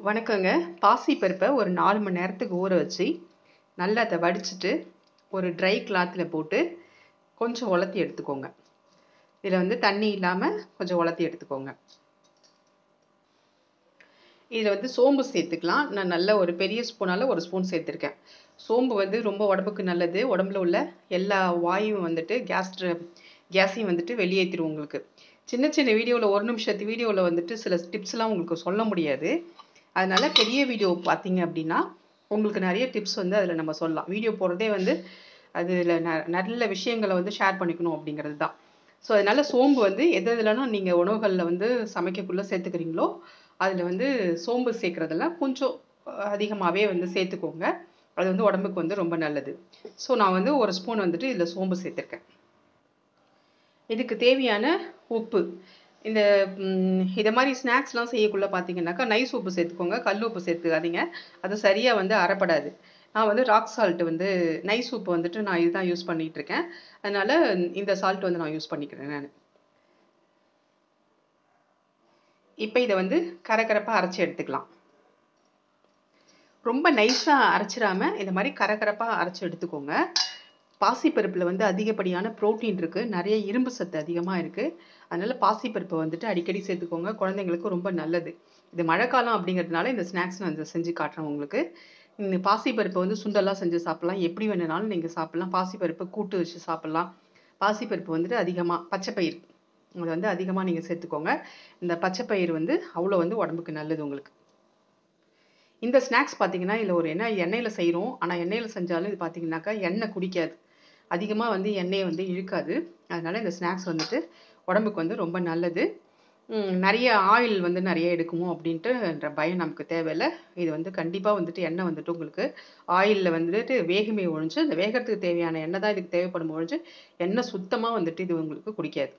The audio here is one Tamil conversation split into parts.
வணக்கங்க. பாசி பருப்பை ஒரு 4 மணி நேரத்துக்கு ஊற வச்சு நல்லா அதை வடிச்சிட்டு ஒரு ட்ரை கிளாத்தில் போட்டு கொஞ்சம் உலர்த்தி எடுத்துக்கோங்க. இதில் வந்து தண்ணி இல்லாமல் கொஞ்சம் உலர்த்தி எடுத்துக்கோங்க. இதில் வந்து சோம்பு சேர்த்துக்கலாம். நான் நல்ல ஒரு பெரிய ஸ்பூனால் ஒரு ஸ்பூன் சேர்த்துருக்கேன். சோம்பு வந்து ரொம்ப உடம்புக்கு நல்லது. உடம்புல உள்ள எல்லா வாயும் வந்துட்டு கேஸையும் வந்துட்டு வெளியேற்றிடும் உங்களுக்கு. சின்ன சின்ன வீடியோவில் 1 நிமிஷத்து வீடியோவில் வந்துட்டு சில டிப்ஸ்லாம் உங்களுக்கு சொல்ல முடியாது. அதனால பெரிய வீடியோ பார்த்தீங்க அப்படின்னா உங்களுக்கு நிறைய டிப்ஸ் வந்து அதில் நம்ம சொல்லலாம். வீடியோ போடுறதே வந்து அதில் நல்ல விஷயங்களை வந்து ஷேர் பண்ணிக்கணும் அப்படிங்கிறது தான். ஸோ அதனால சோம்பு வந்து எதுலலாம் நீங்கள் உணவுகளில் வந்து சமைக்கக்குள்ளே சேர்த்துக்கிறீங்களோ அதில் வந்து சோம்பு சேர்க்குறதெல்லாம் கொஞ்சம் அதிகமாகவே வந்து சேர்த்துக்கோங்க. அது வந்து உடம்புக்கு வந்து ரொம்ப நல்லது. ஸோ நான் வந்து ஒரு ஸ்பூன் வந்துட்டு இதில் சோம்பு சேர்த்துருக்கேன். இதுக்கு தேவையான உப்பு. இந்த இதை மாதிரி ஸ்நாக்ஸ்லாம் செய்யக்குள்ளே பார்த்தீங்கன்னாக்கா நைஸ் உப்பு சேர்த்துக்கோங்க. கல் உப்பு சேர்த்துக்காதீங்க. அது சரியாக வந்து அரைப்படாது. நான் வந்து ராக் சால்ட் வந்து நைஸ் உப்பு வந்துட்டு நான் இதுதான் யூஸ் பண்ணிகிட்ருக்கேன். அதனால் இந்த சால்ட் வந்து நான் யூஸ் பண்ணிக்கிறேன் நான். இப்போ இதை வந்து கரகரப்பாக அரைச்சி எடுத்துக்கலாம். ரொம்ப நைஸாக அரைச்சிடாமல் இந்த மாதிரி கரகரப்பாக அரைச்சி எடுத்துக்கோங்க. பாசிப்பருப்பில் வந்து அதிகப்படியான புரோட்டீன் இருக்குது. நிறைய இரும்பு சத்து அதிகமாக இருக்குது. அதனால் பாசிப்பருப்பை வந்துட்டு அடிக்கடி சேர்த்துக்கோங்க. குழந்தைங்களுக்கு ரொம்ப நல்லது. இது மழைக்காலம் அப்படிங்கிறதுனால இந்த ஸ்நாக்ஸ் நான் செஞ்சு காட்டுறேன் உங்களுக்கு. இந்த பாசிப்பருப்பை வந்து சுண்டெல்லாம் செஞ்சு சாப்பிட்லாம். எப்படி வேணுனாலும் நீங்கள் சாப்பிட்லாம். பாசிப்பருப்பு கூட்டு வச்சு சாப்பிட்லாம். பாசிப்பருப்பு வந்துட்டு அதிகமாக பச்சைப்பயிறு அதை வந்து அதிகமாக நீங்கள் சேர்த்துக்கோங்க. இந்த பச்சைப்பயிறு வந்து அவ்வளோ வந்து உடம்புக்கு நல்லது உங்களுக்கு. இந்த ஸ்நாக்ஸ் பார்த்தீங்கன்னா இதில் ஒரு எண்ணெயில் செய்கிறோம். ஆனால் எண்ணெயில் செஞ்சாலும் இது பார்த்தீங்கன்னாக்கா எண்ணெய் குடிக்காது. அதிகமாக வந்து எண்ணெயை வந்து இழுக்காது. அதனால் இந்த ஸ்நாக்ஸ் வந்துட்டு உடம்புக்கு வந்து ரொம்ப நல்லது. நிறைய ஆயில் வந்து நிறைய எடுக்குமோ அப்படின்ட்டுன்ற பயம் நமக்கு தேவையில்லை. இது வந்து கண்டிப்பாக வந்துட்டு எண்ணெய் வந்துட்டு உங்களுக்கு ஆயிலில் வந்துட்டு வேகமே ஒழிஞ்சு அந்த வேகத்துக்கு தேவையான எண்ணெய் தான் இதுக்கு தேவைப்படும் ஒழிஞ்சு எண்ணெய் சுத்தமாக வந்துட்டு இது உங்களுக்கு குடிக்காது.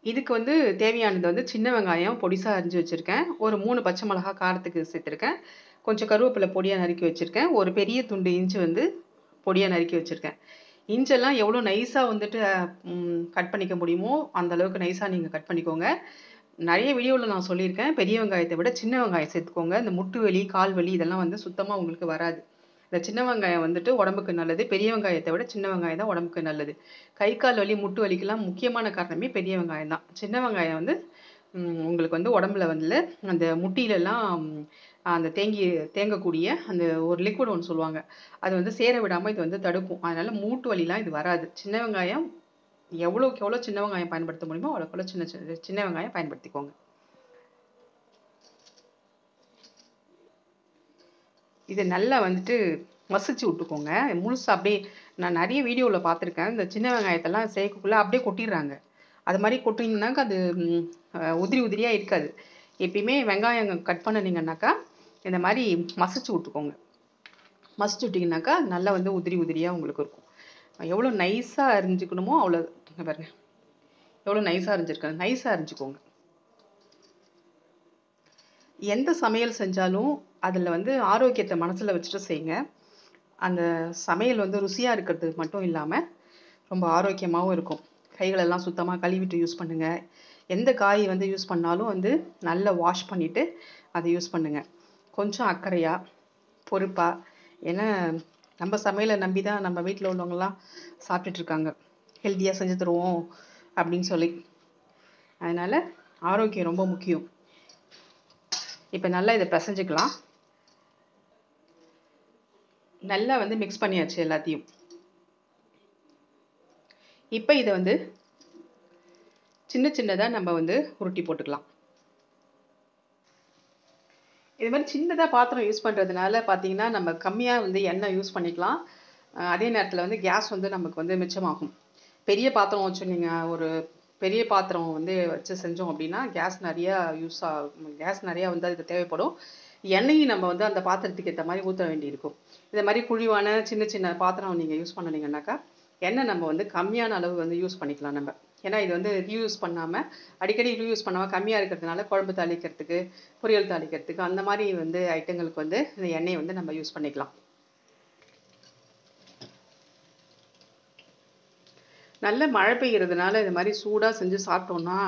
இதுக்கு வந்து தேவையானது வந்து சின்ன வெங்காயம் பொடிசாக அரிஞ்சு வச்சுருக்கேன். ஒரு 3 பச்சை மிளகா காரத்துக்கு சேர்த்துருக்கேன். கொஞ்சம் கருவேப்பிலை பொடியாக நறுக்கி வச்சுருக்கேன். ஒரு பெரிய துண்டு இஞ்சி வந்து பொடியாக நறுக்கி வச்சுருக்கேன். இஞ்செல்லாம் எவ்வளோ நைஸாக வந்துட்டு கட் பண்ணிக்க முடியுமோ அந்த அளவுக்கு நைஸாக நீங்கள் கட் பண்ணிக்கோங்க. நிறைய வீடியோவில் நான் சொல்லியிருக்கேன். பெரிய வெங்காயத்தை விட சின்ன வெங்காயம் சேர்த்துக்கோங்க. இந்த முட்டு வலி, கால் வலி இதெல்லாம் வந்து சுத்தமாக உங்களுக்கு வராது. இந்த சின்ன வெங்காயம் வந்துட்டு உடம்புக்கு நல்லது. பெரிய வெங்காயத்தை விட சின்ன வெங்காயம் தான் உடம்புக்கு நல்லது. கை கால் வலி, முட்டு வலிக்கெல்லாம் முக்கியமான காரணமே பெரிய வெங்காயம் தான். சின்ன வெங்காயம் வந்து உங்களுக்கு வந்து உடம்புல வந்து அந்த முட்டிலெல்லாம் அந்த தேங்கக்கூடிய அந்த ஒரு லிக்விட் ஒன்று சொல்லுவாங்க. அது வந்து சேர விடாமல் இது வந்து தடுக்கும். அதனால மூட்டு வலிலாம் இது வராது. சின்ன வெங்காயம் எவ்வளோக்கு எவ்வளோ சின்ன வெங்காயம் பயன்படுத்த முடியுமோ அவ்வளோக்கு எவ்வளோ சின்ன வெங்காயம் பயன்படுத்திக்கோங்க. இதை நல்லா வந்துட்டு மசிச்சு விட்டுக்கோங்க. முழுசாக அப்படியே நான் நிறைய வீடியோவில் பார்த்துருக்கேன். இந்த சின்ன வெங்காயத்தெல்லாம் சேர்க்கக்குள்ளே அப்படியே கொட்டிடுறாங்க. அது மாதிரி கொட்டினீங்கன்னாக்கா அது உதிரி உதிரியாக இருக்காது. எப்பயுமே வெங்காயம் கட் பண்ணினீங்கன்னாக்கா இந்த மாதிரி மசிச்சு விட்டுக்கோங்க. மசிச்சு விட்டிங்கனாக்கா நல்லா வந்து உதிரி உதிரியாக உங்களுக்கு இருக்கும். எவ்வளோ நைஸாக அரிஞ்சிக்கணுமோ அவ்வளோ பாருங்கள். எவ்வளோ நைஸாக அரிஞ்சிருக்காங்க. நைஸாக அரிஞ்சிக்கோங்க. எந்த சமையல் செஞ்சாலும் அதில் வந்து ஆரோக்கியத்தை மனசில் வச்சுட்டு செய்யுங்க. அந்த சமையல் வந்து ருசியாக இருக்கிறது மட்டும் இல்லாமல் ரொம்ப ஆரோக்கியமாகவும் இருக்கும். கைகளெல்லாம் சுத்தமாக கழுவிட்டு யூஸ் பண்ணுங்கள். எந்த காய் வந்து யூஸ் பண்ணாலும் வந்து நல்லா வாஷ் பண்ணிவிட்டு அதை யூஸ் பண்ணுங்கள். கொஞ்சம் அக்கறையாக பொறுப்பாக. ஏன்னா நம்ம சமையலை நம்பி தான் நம்ம வீட்டில் உள்ளவங்களாம் சாப்பிட்டுட்ருக்காங்க. ஹெல்த்தியாக செஞ்சு தருவோம் அப்படின்னு சொல்லி. அதனால் ஆரோக்கியம் ரொம்ப முக்கியம். இப்போ நல்லா இதை பிசைஞ்சிக்கலாம். நல்லா வந்து மிக்ஸ் பண்ணியாச்சு எல்லாத்தையும். இப்போ இதை வந்து சின்ன சின்னதாக நம்ம வந்து உருட்டி போட்டுக்கலாம். இது மாதிரி சின்னதாக பாத்திரம் யூஸ் பண்ணுறதுனால பார்த்தீங்கன்னா நம்ம கம்மியாக வந்து எண்ணெய் யூஸ் பண்ணிக்கலாம். அதே நேரத்தில் வந்து கேஸ் வந்து நமக்கு வந்து மிச்சமாகும். பெரிய பாத்திரம் வச்சு நீங்கள் ஒரு பெரிய பாத்திரம் வந்து வச்சு செஞ்சோம் அப்படின்னா கேஸ் நிறையா வந்து அதுக்கு தேவைப்படும். எண்ணெயும் நம்ம வந்து அந்த பாத்திரத்துக்கு ஏற்ற மாதிரி ஊற்ற வேண்டியிருக்கும். இந்த மாதிரி குழிவான சின்ன சின்ன பாத்திரம் நீங்கள் யூஸ் பண்ணினீங்கன்னாக்கா எண்ணெய் நம்ம வந்து கம்மியான அளவு வந்து யூஸ் பண்ணிக்கலாம் நம்ம. ஏன்னா இது வந்து ரீயூஸ் பண்ணாமல் அடிக்கடி ரீயூஸ் பண்ணாமல் கம்மியாக இருக்கிறதுனால குழம்பு தாளிக்கிறதுக்கு, பொரியல் தாளிக்கிறதுக்கு அந்த மாதிரி வந்து ஐட்டங்களுக்கு வந்து இந்த எண்ணெயை வந்து நம்ம யூஸ் பண்ணிக்கலாம். நல்ல மழை பெய்யறதுனால இது மாதிரி சூடாக செஞ்சு சாப்பிட்டோம்னா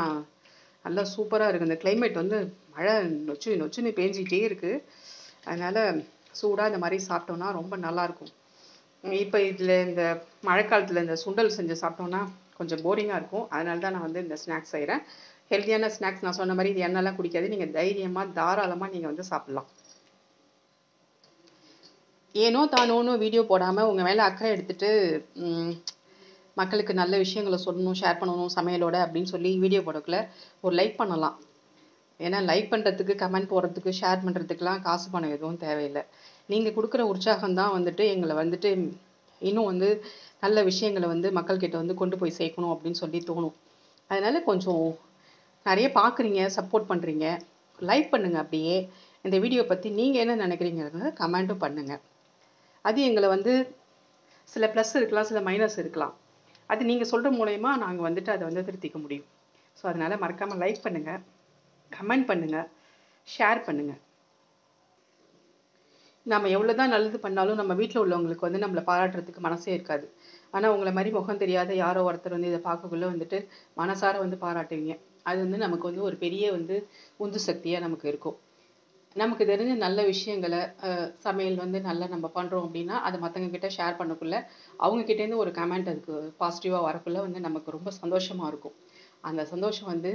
நல்லா சூப்பராக இருக்குது. இந்த கிளைமேட் வந்து மழை நொச்சு நொச்சுன்னு பேஞ்சிக்கிட்டே இருக்குது. அதனால் சூடாக இந்த மாதிரி சாப்பிட்டோன்னா ரொம்ப நல்லாயிருக்கும். இப்போ இதில் இந்த மழைக்காலத்தில் இந்த சுண்டல் செஞ்சு சாப்பிட்டோன்னா கொஞ்சம் போரிங்காக இருக்கும். அதனால தான் நான் வந்து இந்த ஸ்நாக்ஸ் செய்கிறேன். ஹெல்த்தியான ஸ்நாக்ஸ். நான் சொன்ன மாதிரி இது எண்ணெய்லாம் குடிக்காது. நீங்கள் தைரியமாக தாராளமாக நீங்கள் வந்து சாப்பிட்லாம். ஏனோ தானோன்னு வீடியோ போடாமல் உங்கள் மேலே அக்கறை எடுத்துகிட்டு மக்களுக்கு நல்ல விஷயங்களை சொல்லணும், ஷேர் பண்ணணும் சமையலோட அப்படின்னு சொல்லி வீடியோ போடக்குள்ள ஒரு லைக் பண்ணலாம். ஏன்னா லைக் பண்ணுறதுக்கு, கமெண்ட் போடுறதுக்கு, ஷேர் பண்ணுறதுக்குலாம் காசு பணம் எதுவும் தேவையில்லை. நீங்கள் கொடுக்குற உற்சாகம் தான் வந்துட்டு எங்களை வந்துட்டு இன்னும் வந்து நல்ல விஷயங்களை வந்து மக்கள்கிட்ட வந்து கொண்டு போய் சேர்க்கணும் அப்படின்னு சொல்லி தோணும். அதனால் கொஞ்சம் நிறைய பார்க்குறீங்க, சப்போர்ட் பண்ணுறீங்க, லைக் பண்ணுங்கள். அப்படியே இந்த வீடியோ பற்றி நீங்கள் என்ன நினைக்கிறீங்கிறத கமெண்ட்டும் பண்ணுங்கள். அது எங்களை வந்து சில ப்ளஸ் இருக்கலாம், சில மைனஸ் இருக்கலாம். அது நீங்கள் சொல்கிற மூலயமா நாங்கள் வந்துட்டு அதை வந்து திருத்திக்க முடியும். ஸோ அதனால் மறக்காமல் லைக் பண்ணுங்கள், கமெண்ட் பண்ணுங்கள், ஷேர் பண்ணுங்கள். நம்ம எவ்வளோ தான் நல்லது பண்ணாலும் நம்ம வீட்டில் உள்ளவங்களுக்கு வந்து நம்மளை பாராட்டுறதுக்கு மனசே இருக்காது. ஆனால் உங்களை மாதிரி முகம் தெரியாத யாரோ ஒருத்தர் வந்து இதை பார்க்கக்குள்ளே வந்துட்டு மனசார வந்து பாராட்டுவீங்க. அது வந்து நமக்கு வந்து ஒரு பெரிய வந்து உந்து சக்தியாக நமக்கு இருக்கும். நமக்கு தெரிஞ்ச நல்ல விஷயங்களை சமையல் வந்து நல்லா நம்ம பண்ணுறோம் அப்படின்னா அதை மற்றவங்க கிட்ட ஷேர் பண்ணக்குள்ள அவங்கக்கிட்டேருந்து ஒரு கமெண்ட் அதுக்கு பாசிட்டிவாக வரக்குள்ள வந்து நமக்கு ரொம்ப சந்தோஷமாக இருக்கும். அந்த சந்தோஷம் வந்து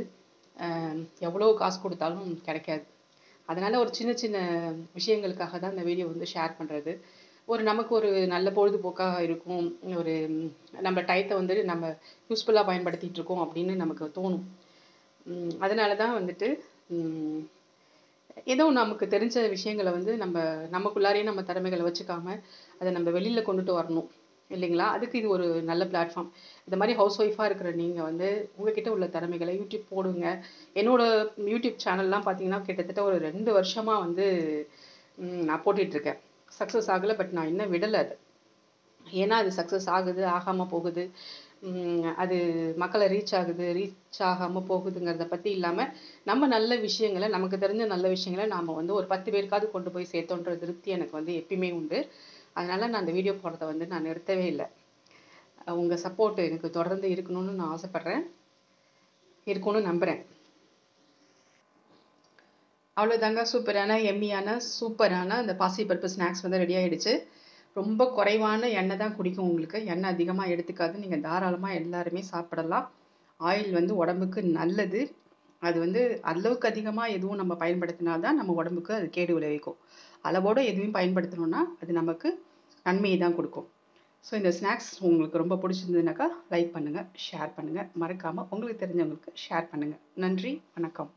எவ்வளோ காசு கொடுத்தாலும் கிடைக்காது. அதனால் ஒரு சின்ன சின்ன விஷயங்களுக்காக தான் இந்த வீடியோ வந்து ஷேர் பண்ணுறது. நமக்கு ஒரு நல்ல பொழுதுபோக்காக இருக்கும். ஒரு நம்ம டயத்தை வந்து நம்ம யூஸ்ஃபுல்லாக பயன்படுத்திகிட்டு இருக்கோம் அப்படின்னு நமக்கு தோணும். அதனால தான் வந்துட்டு ஏதோ நமக்கு தெரிஞ்ச விஷயங்களை வந்து நமக்குள்ளாரையே நம்ம திறமைகளை வச்சுக்காம அதை நம்ம வெளியில் கொண்டுட்டு வரணும் இல்லைங்களா? அதுக்கு இது ஒரு நல்ல பிளாட்ஃபார்ம். இந்த மாதிரி ஹவுஸ் ஒய்ஃபாக இருக்கிற நீங்கள் வந்து உங்ககிட்ட உள்ள திறமைகளை யூடியூப் போடுங்க. என்னோட யூடியூப் சேனல்லாம் பார்த்தீங்கன்னா கிட்டத்தட்ட ஒரு 2 வருஷமாக வந்து நான் போட்டுட்ருக்கேன். சக்ஸஸ் ஆகலை, பட் நான் இன்னும் விடலை அது. ஏன்னா அது சக்ஸஸ் ஆகுது, ஆகாமல் போகுது, அது மக்களை ரீச் ஆகாமல் போகுதுங்கிறத பற்றி இல்லாமல் நம்ம நல்ல விஷயங்களை, நமக்கு தெரிஞ்ச நல்ல விஷயங்களை நாம் வந்து ஒரு 10 பேருக்காவது கொண்டு போய் சேர்த்தோன்ற திருப்தி எனக்கு வந்து எப்பயுமே உண்டு. அதனால் நான் அந்த வீடியோ போடுறத வந்து நான் நிறுத்தவே இல்லை. உங்கள் சப்போர்ட் எனக்கு தொடர்ந்து இருக்கணும்னு நான் ஆசைப்பட்றேன், இருக்கும்னு நம்புகிறேன். அவ்வளோதாங்க. சூப்பரான அந்த பாசிப்பருப்பு ஸ்நாக்ஸ் வந்து ரெடி ஆகிடுச்சு. ரொம்ப குறைவான எண்ணெய் தான் குடிக்கும் உங்களுக்கு. எண்ணெய் அதிகமாக எடுத்துக்காது. நீங்கள் தாராளமாக எல்லாருமே சாப்பிடலாம். ஆயில் வந்து உடம்புக்கு நல்லது. அது வந்து அளவுக்கு அதிகமாக எதுவும் நம்ம பயன்படுத்தினா தான் நம்ம உடம்புக்கு அது கேடு விளைவிக்கும். அளவோடு எதுவும் பயன்படுத்தணும்னா அது நமக்கு நன்மையை தான் கொடுக்கும். ஸோ இந்த ஸ்நாக்ஸ் உங்களுக்கு ரொம்ப பிடிச்சிருந்ததுனாக்கா லைக் பண்ணுங்கள், ஷேர் பண்ணுங்கள். மறக்காமல் உங்களுக்கு தெரிஞ்சவங்களுக்கு ஷேர் பண்ணுங்கள். நன்றி, வணக்கம்.